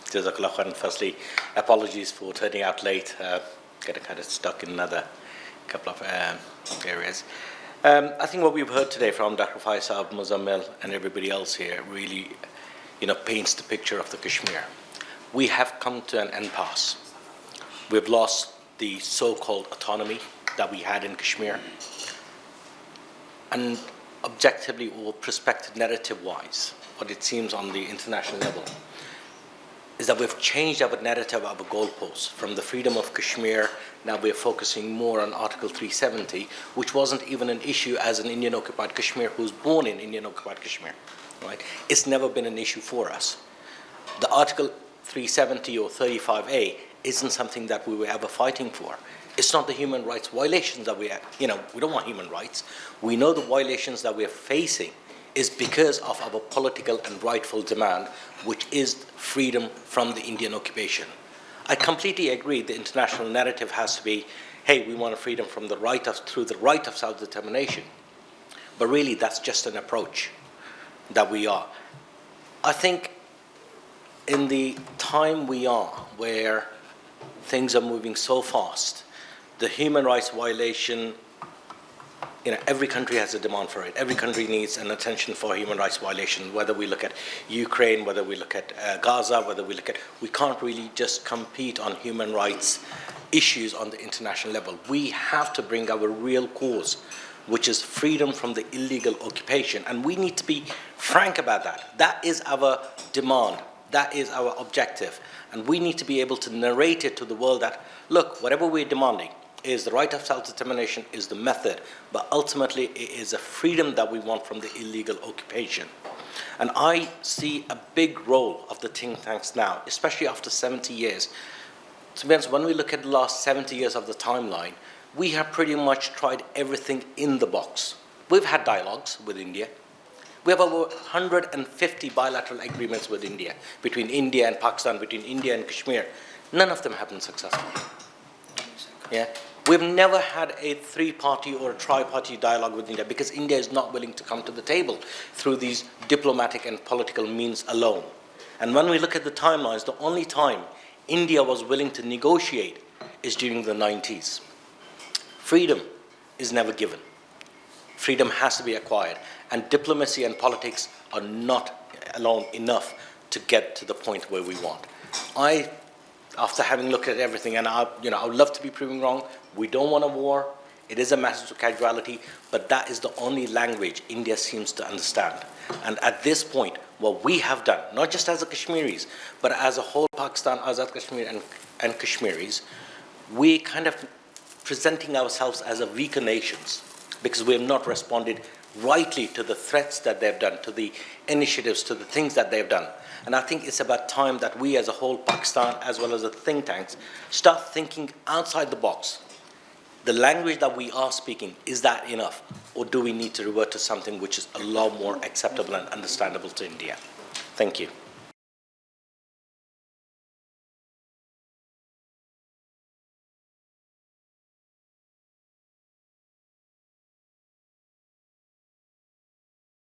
Jazakallah khairan. Firstly, apologies for turning out late. Getting kind of stuck in another couple of areas. I think what we've heard today from Dr. Faisal, Muzammil, and everybody else here really, paints the picture of the Kashmir. We have come to an impasse. We've lost the so-called autonomy that we had in Kashmir. And objectively or perspective narrative-wise, what it seems on the international level is that we've changed our narrative, our goalposts. From the freedom of Kashmir, now we're focusing more on Article 370, which wasn't even an issue as an Indian-occupied Kashmir who's born in Indian-occupied Kashmir, right? It's never been an issue for us. The Article 370 or 35A isn't something that we were ever fighting for. It's not the human rights violations that we don't want human rights. We know the violations that we're facing is because of our political and rightful demand, which is freedom from the Indian occupation. I completely agree the international narrative has to be, hey, we want a freedom from through the right of self-determination. But really, that's just an approach that we are. I think in the time we are, where things are moving so fast, the human rights violation, every country has a demand for it. Every country needs an attention for human rights violation, whether we look at Ukraine, whether we look at Gaza, we can't really just compete on human rights issues on the international level. We have to bring our real cause, which is freedom from the illegal occupation. And we need to be frank about that. That is our demand. That is our objective. And we need to be able to narrate it to the world that, look, whatever we're demanding is the right of self-determination, is the method, but ultimately it is a freedom that we want from the illegal occupation. And I see a big role of the think tanks now, especially after 70 years. To be honest, when we look at the last 70 years of the timeline, we have pretty much tried everything in the box. We've had dialogues with India. We have over 150 bilateral agreements with India, between India and Pakistan, between India and Kashmir. None of them have been successful. Yeah, we've never had a three-party or a tri-party dialogue with India because India is not willing to come to the table through these diplomatic and political means alone. And when we look at the timelines, the only time India was willing to negotiate is during the 90s. Freedom is never given. Freedom has to be acquired. And diplomacy and politics are not alone enough to get to the point where we want. After having looked at everything, and I would love to be proven wrong, we don't want a war. It is a message of casualty, but that is the only language India seems to understand. And at this point, what we have done, not just as the Kashmiris, but as a whole Pakistan, Azad Kashmir and Kashmiris, we kind of presenting ourselves as a weaker nations because we have not responded rightly to the threats that they've done, to the initiatives, to the things that they've done. And I think it's about time that we as a whole Pakistan, as well as the think tanks, start thinking outside the box. The language that we are speaking, is that enough? Or do we need to revert to something which is a lot more acceptable and understandable to India? Thank you.